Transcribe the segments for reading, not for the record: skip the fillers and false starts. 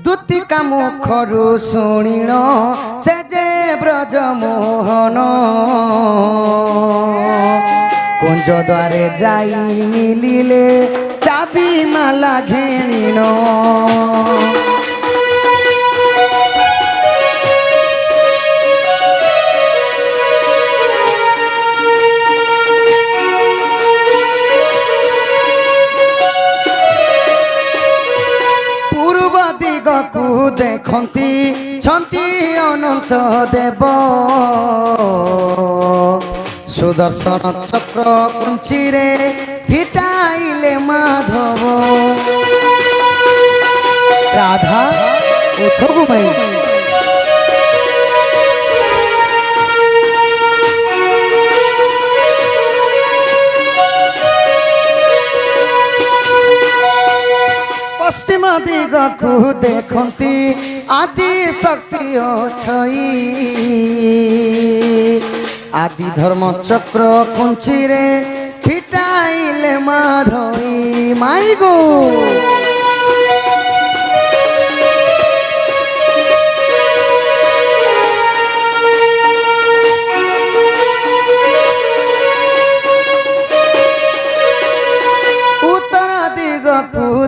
ଦୁତିକା ମୁଖରୁ ଶୁଣିଣ ସେ ଯେ ବ୍ରଜ ମୋହନ କୁଞ୍ଜ ଦ୍ୱାରେ ଯାଇ ମିଳିଲେ ଚାବି ମାଲା ଘେଣିଣ ଦେଖନ୍ତି ଛନ୍ତି ଅନନ୍ତ ଦେବ ସୁଦର୍ଶନ ଚକ୍ର କୁଞ୍ଚିରେ ଫିଟାଇଲେ ମାଧବ ରାଧା ଉଠକୁ ମାଇ पश्चिम दिगकु देखती आदि शक्ति अछई आदि धर्म चक्र कुंचिरे फिटाइले माधई माई गो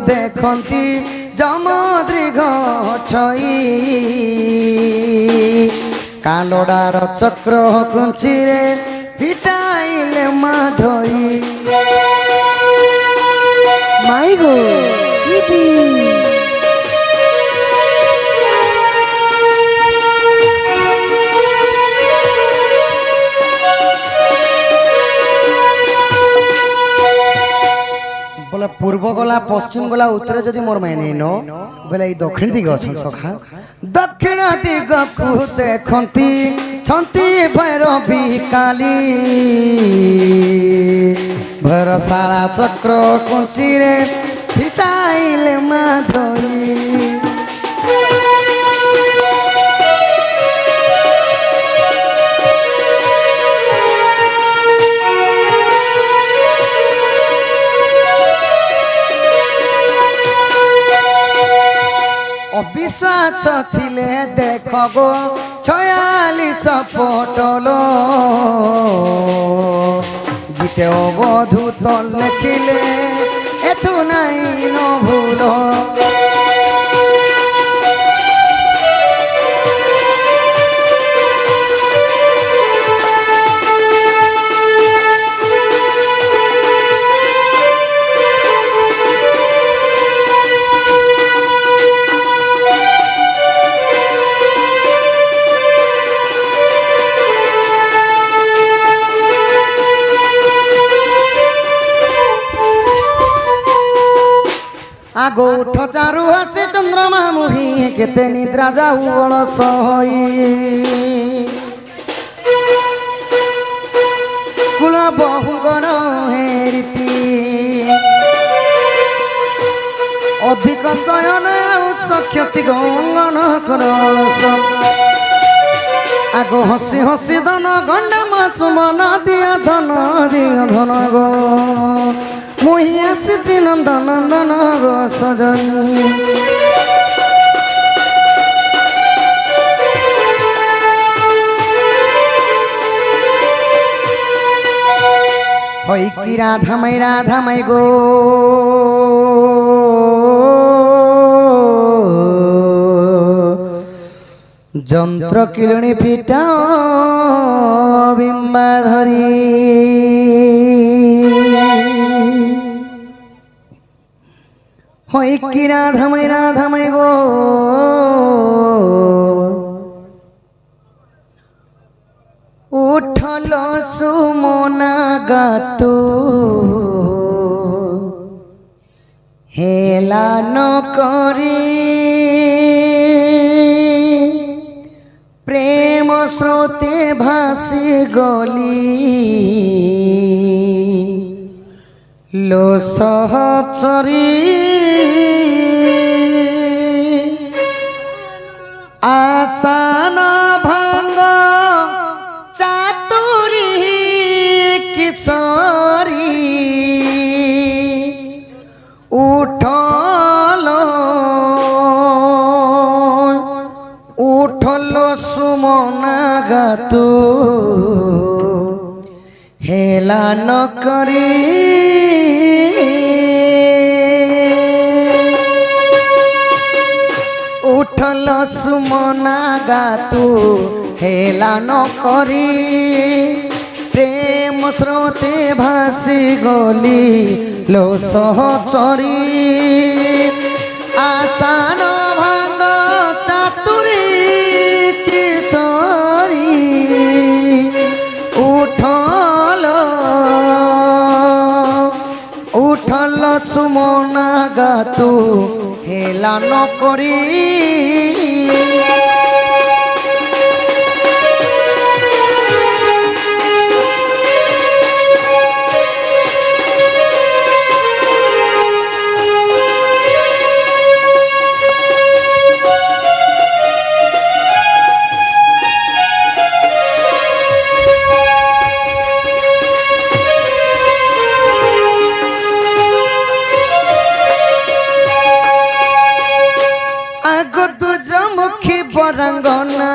देखती जमदृघ छई कालोडार चक्र कुंचिरे फिटाइले माधई माई गो दीदी बोले पूर्व गला पश्चिम गला उत्तर जदि मोर मायने नो बोले दक्षिण दिग अछन सखा दक्षिण दिग को देखंती छंती भैरवी काली भरसाला चक्र कुंचिरे फिटाइले माधई विश्वास थिले देख गो 46 पटलो गीते अवधूत लिखिले एथु नाई न भूलो आगो उठ चारु हसे चंद्रमा मुही केते निद्रा जाऊ अलस होई कुल बहुगर हेरीति अधिक शयन सक्षति गंगन करस आगो हसी हसी धन गंड माचु मन दिया धन गो मुही आसी नंदन नंदन गो सजनी होई की राधा माई गो जंत्र किरणी फिटा बिंबा धरी होई की राधा माई गो उठल सुमना गातु हेला न करी प्रेम स्रोते भासी गली लो सहचरी आसान भांग चातुरी किशोरी उठल উঠল সুমনা গাতু হেলা নকরি উঠল সুমনা গাতু হেলা নকরি প্রেম স্রোতে ভাসি গলি লো সহচরী আসান ভাঙ্গ চাতুরী কিশোরী উঠল উঠল সুমনা গাতু হেলা নকরি বরঙ্গনা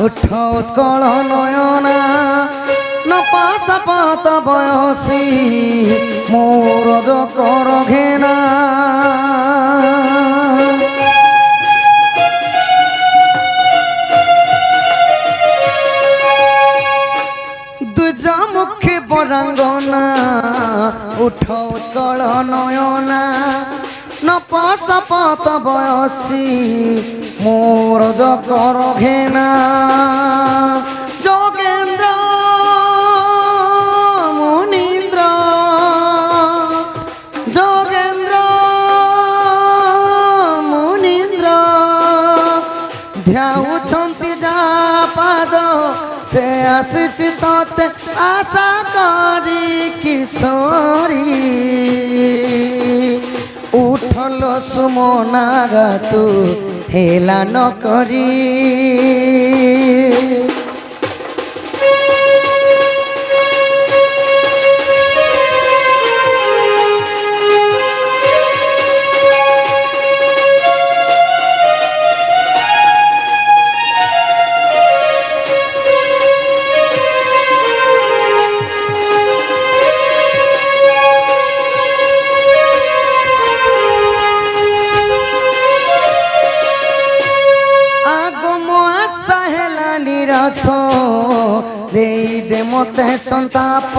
উঠ উৎকল নয়না নপাশ পাত বয়সী মোর কর ঘেনা দুজমুখী বরঙ্গনা উঠ উৎকল নয়না নপাশ পাত বয়সী মোর কর ঘেনা যোগেন্দ্র মুনীন্দ্র যোগেন্দ্র মুনীন্দ্র ধ্যাউଛନ୍ତି যা পাদ সে আসিছি ততে আশা করি কিশোরী উঠল সুমনা গাতু হেলা নকরি নিরাশ দেই দে মতে সন্তাপ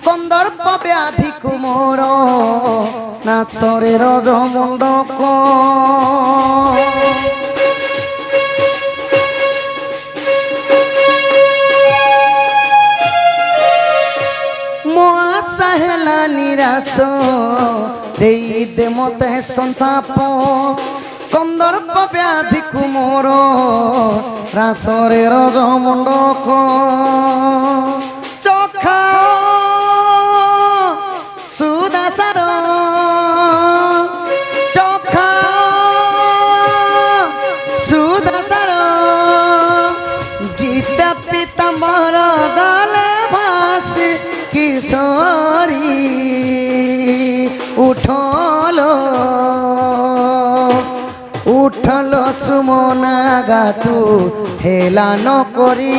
কন্দর্প ব্যাধি কুমোর নাচরে রজ মণ্ডক ମୋ ଆଶା ହେଲା ନିରାଶ ଦେଇ ଦେ ମତେ ସନ୍ତାପ କନ୍ଦର୍ପ ବ୍ୟାଧିକୁ ମୋର ରାସରେ ରଜ ମଣ୍ଡକ ଚଖା ସୁଦାସାର ଚଖା ସୁଦାସାର ଗୀତା ପିତାମ୍ବର ଗଲେ ଭାସି কিশোরী উঠলো উঠলো সুমনা গাতু হেলা নকরি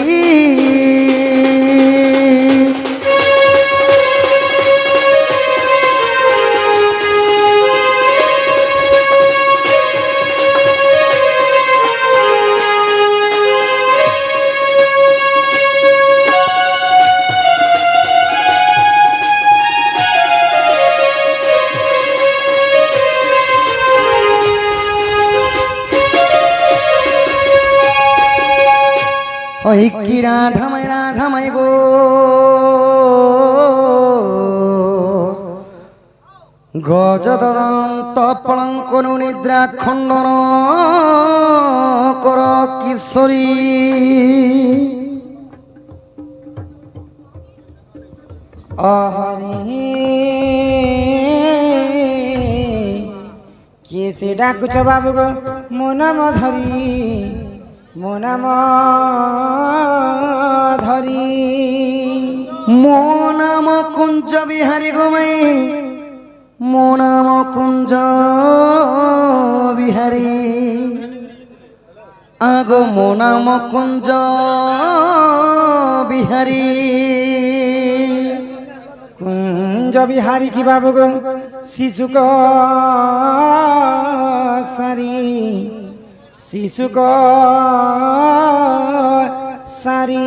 ওই কি রাধামাই গো গজদন্ত পলঙ্কনু নিদ্রা খণ্ডন কর কিশোরী অহরি কিଏ ସେ ଡାକୁଛ ବାବୁ ଗো ମୋ ନାମ ଧରି ମୋ ନାମ ଧରି ମୋ ନାମ କୁଞ୍ଜ ବିହାରୀ ଗୋମାଇ ମୋ ନାମ କୁଞ୍ଜ ବିହାରୀ আগো মো নাম কুঞ্জ বিহারী কুঞ্জ বিহারী কি বাবু গো শিশুক সারি শিশুক সারি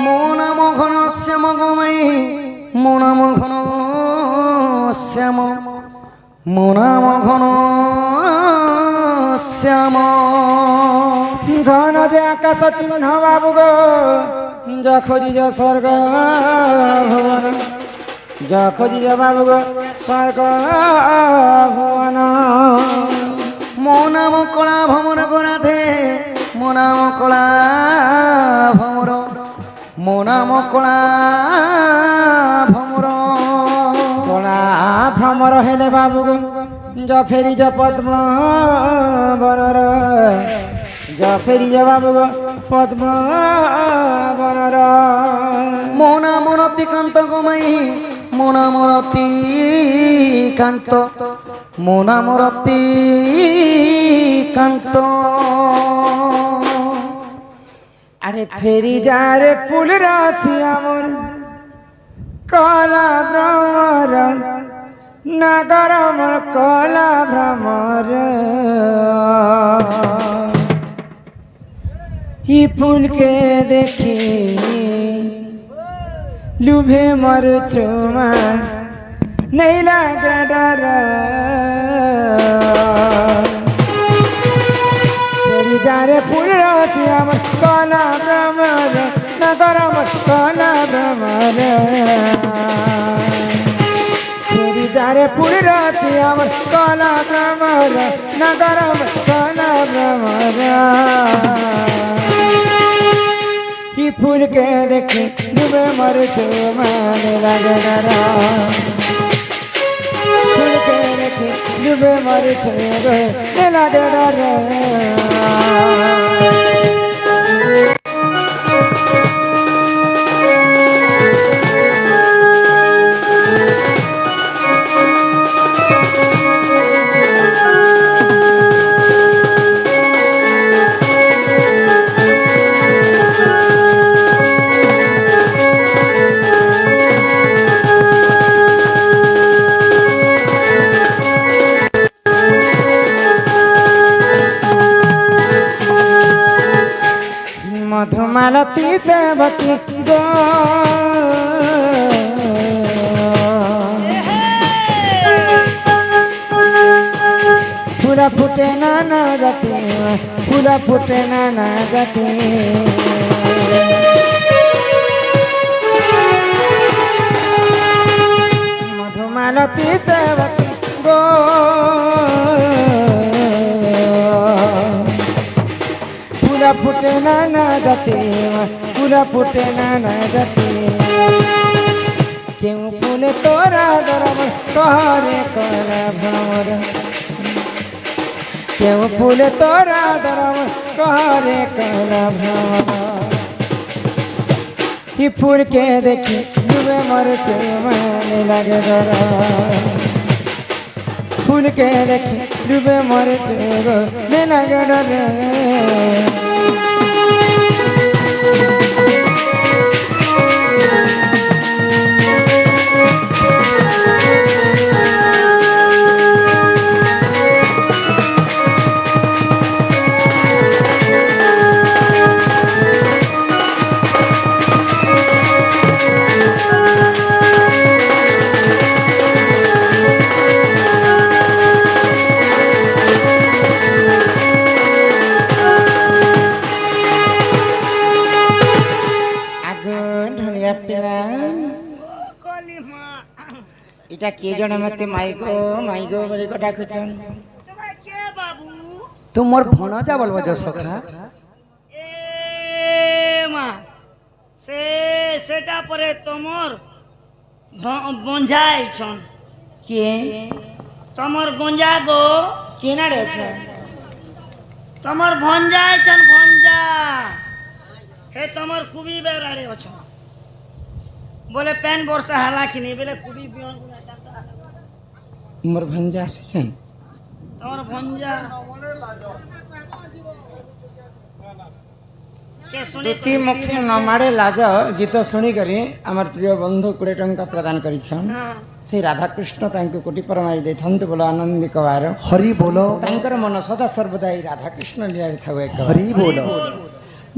মো নাম ঘন শ্যাম গোমাই মো নাম ঘন শ্যাম মো নাম ঘন শ্যাম ঘন যে আকাশ চিহ্ন বাবু গো যা খোঁজিজ স্বর্গ ভুবন যা খোঁজিজ বাবু গো স্বর্গ ভুবন মো নাম কলা ভমর গোরাধে মো নাম কলা ভমর মো নাম কলা ভমর কলা ভ্রমর হেলে বাবু গো যা ফেরি যা পদ্ম বনর যা ফেরি যা বাবু গো পদ্ম বনর মো নাম রতিকান্ত গোমাই মো নাম রতিকান্ত মো নাম রতিকান্ত আরে ফেরি যা রে ফুল রাশি আমর কলা ভ্রমর নাগর আমার কলা ভ্রমর ই ফুলকে দেখি লুভে মর চুমা नहीं लागे डर तेरी जारे फूल राशि अमर काला भ्रमर नगर अमर काला भ्रमर तेरी जारे फूल राशि अमर काला भ्रमर नगर अमर काला भ्रमर ही फूल के देखे डूबे मर चुमाने लगे डरा फूल के देखे डूबे मर चुमाने लगे डरा मधुमालती से बती गो फूला फूटे ना जाती फूला फूटे ना जाती मधुमालती से बती गो फूला फूटे ना जाते फूला फूटे ना जाते क्यों फूल तोरा दरम तोहरे कला भ्रमर क्यों फूल तोरा दरम तोहरे कला भ्रमर ही फूल के देखी डूबे मर से माने लगे डरा फूल के देखी डूबे मर से लगे डरा এটা কে জনে মতে মাইগো বলে কথা খুঁজছেন তোমার কে বাবু তোমার ভনজা বলবো যে সখা এ মা সেটা পরে তোমার বঞ্জাইছন কে তোমার গঞ্জা গো কেনা রয়েছে তোমার ভঞ্জাইছন ভঞ্জা হে তোমার খুবই বেড়াড়ে অছ বলে প্যান বর্ষা হালা কিনি বলে খুবই মোর ভঞ্জা আসছেন তোমার ভঞ্জা কে শুনি দুটি মুখী ন মাড়ে লাজ গীত শুଣିকରି আমার প্রিয় বন্ধু 20 টঙ্কা প্রদান করিছন হ্যাঁ সেই রাধাকৃষ্ণ তাଙ୍କୁ কোটি পরমাই ଦେଇଥାନ୍ତୁ ବୋଲ ଆନନ୍ଦି କବାର হরি বল ତାଙ୍କର ମନ ସଦା ସର୍ବଦା এই ରାଧାକୃଷ୍ଣ লীଳାରେ ଥାଉ ଏକ হরি বল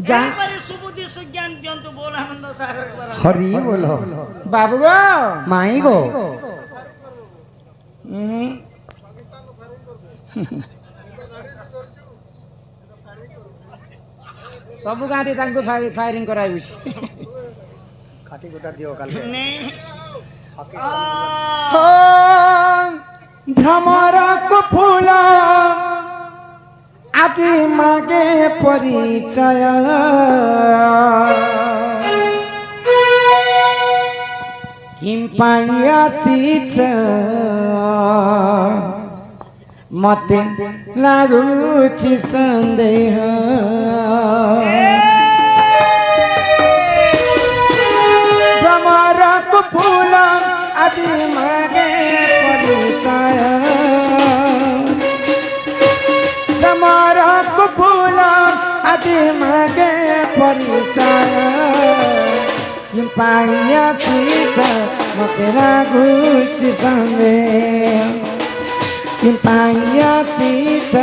যা একবারে সুবুদ্ধি সুজ্ঞান দিয়ন্তু বল আনন্দ সাগর একবার হরি বল বাবু গো মাই গো উম, ସବୁ ଗାଁରେ ତାଙ୍କୁ ଫାୟାରିଂ କରାଯାଉଛି কাটি গোটা দিও কাল নে ভ্রমর ফুল আজি মাগে পরিচয় কিম পাই আসিছ মতে লাগুছি সন্দেহ ভ্রমর ফুল আজি মাগে পরিচয় ভ্রমর ফুল আজি মাগে পরিচয় কিম পাই আসিছ মতে লাগুছি সন্দেহ কিম পাই আসিছ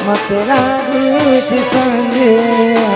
মতে লাগুছি সন্দেহ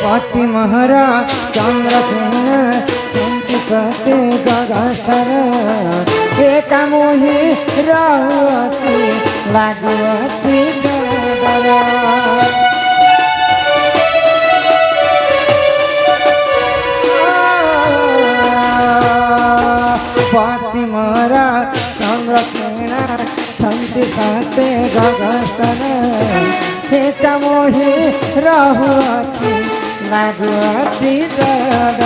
पति महाराज चंद्रसेन शांति सते गगस्तर एक मोहि रहुअति लागुअति डर पति महाराज चंद्रसेन शांति सते गगस्तर एक मोहि रहुअति लाଗୁଅଛି ଡର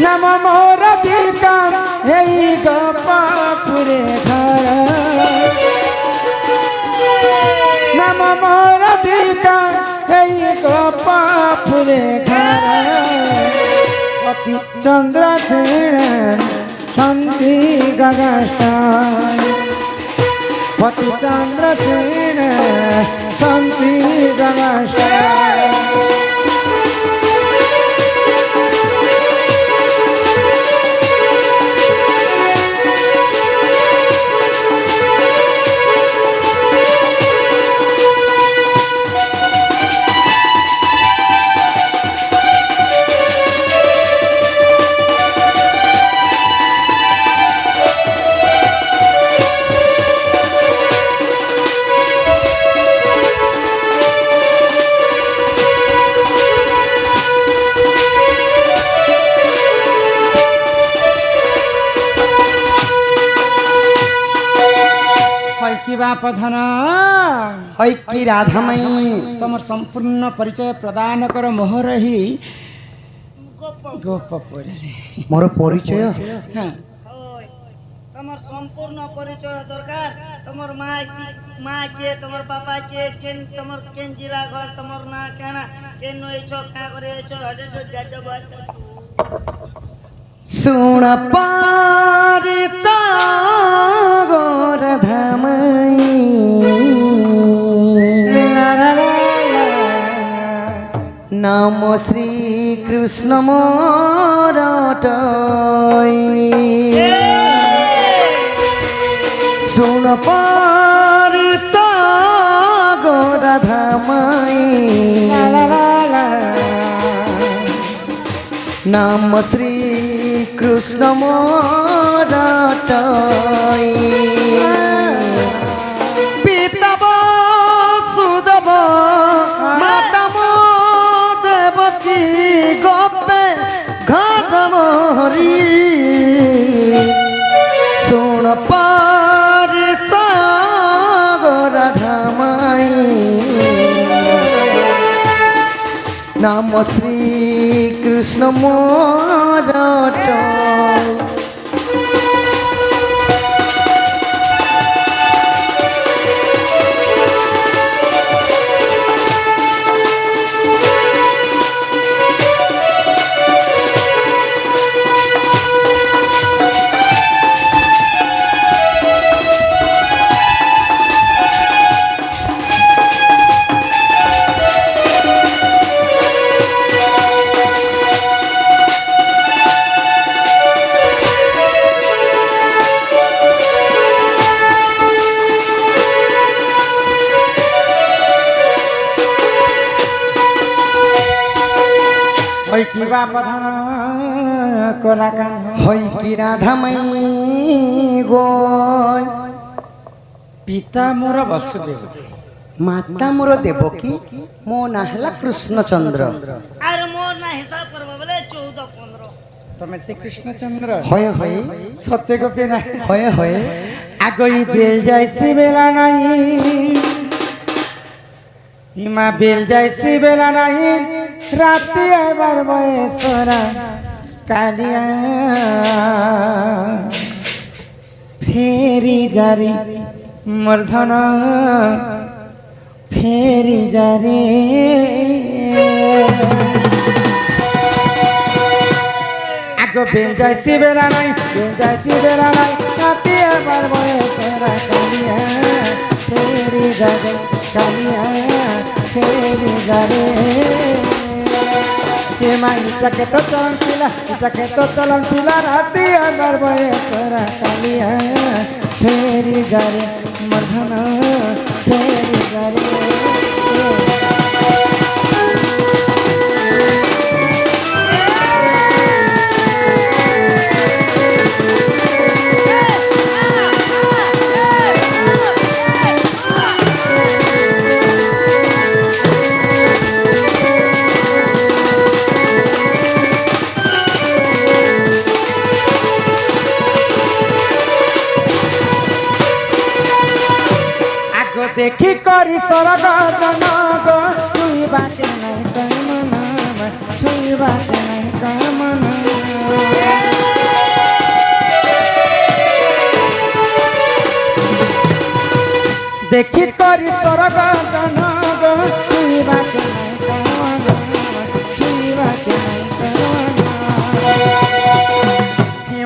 ନାମ ମୋର ଦିଟା ହେଇ ଗୋପାପୁରେ ଘର ନାମ ମୋର ଦିଟା ହେଇ ଗୋପାପୁରେ ଘର ଅତି ଚନ୍ଦ୍ରସେନ ଛନ୍ଦି ଗଗସ୍ଥାନ पति चंद्रसेन शांति गगस्तर पधन হয় কি রাধামাই तमर संपूर्ण परिचय प्रदान कर मोहर ही গোপ गोपपुरे মোর পরিচয় हाँ ওই তোমার সম্পূর্ণ পরিচয় দরকার তোমার মা কে তোমার বাবা কে কেন তোমার কেন জিলা ঘর তোমার না কেন কেন হইছো কা করে হইছো হটে গাড়ি বাট শুণ পরিচয় গো রাধামাই নাম শ্রী কৃষ্ণ মোরটই শুণ পরিচয় গো রাধামাই নাম শ্রী কৃষ্ণ মোরটই পিতা বাসুদেব মাতা দেবকী গোপে ঘট মরি শুণ পরিচয় গো রাধামাই নাম শ্রী কৃষ্ণ মোরট ওই কিবা প্রধান কলাকান হই কি রাধামাই গয় পিতা মোর বসুদেব মাতা মোর দেবকী মো না হেলা কৃষ্ণচন্দ্র আর মোর না হিসাব করবো বলে 14-15 তুমি সে কৃষ্ণচন্দ্র হয় হয় সত্য গোপী না হয় হয় আগই বেল যাইছি বেলা নাই হিমা বেল যাইছি বেলা নাই রাতি আবার বয়সরা কালিয়া ফেরি জারি মূর্ধন ফেরি জারি আগো বেল যাইছি বেলা নাই বেল যাইছি বেলা নাই রাতি আবার বয়সরা কালিয়া ফেরি জারি কালিয়া ফেরি জারি के माई सके तो चलन पिला राती अगर बे तोरा कालिया फेरी जारे मधना फेरी जारे देखी करी सरग जनग छुई बाटे नहीं कई मन छुई बाटे नहीं कई मन देखी करी सरग जनग छुई बाटे नहीं कई मन छुई बाटे नहीं कई मन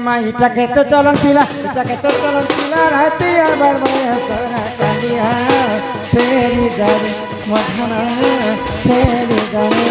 माई टके तो चलन पिला टके तो चलन पिला रहती आबर बयसरा कालिया फेरी जारे मधना फेरी जारे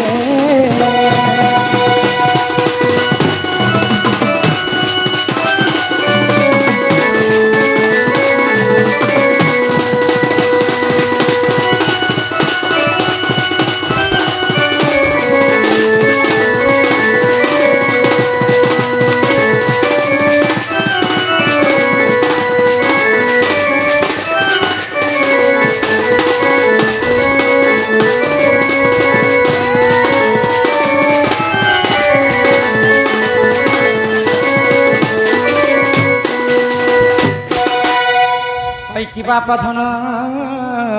কিবা পথন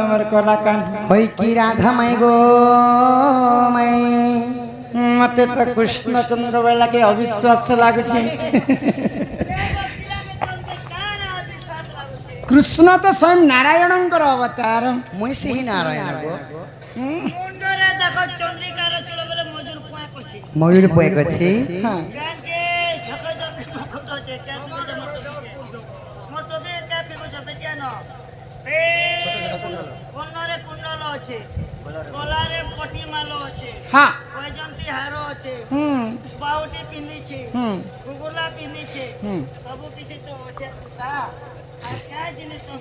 আমার কলাকান হই কি রাধামাই গো মাই মতে তো কৃষ্ণচন্দ্র বেলাকে অবিশ্বাস লাগুছে কৃষ্ণ তো স্বয়ং নারায়ণঙ্কর অবতার মুই সেই নারায়ণ গো মুন্ডরে দেখো চন্দ্রিকার চলো বলে মজুর পুয়া কছি ময়ূর বয়ে গেছি হ্যাঁ কানকে ছক ছক মুকুট আছে কেন মোটো বে কে পিকো ছবে কেন এ কোনরে কুণ্ডল আছে গলারে পটি মালো আছে হ্যাঁ বৈজন্তী ହାର আছে বাউটি পিন্ধিছে গুগুলা পিন্ধিছে ସବୁ କିଛି ତ ଅଛି ତା আর କା জিনিস তো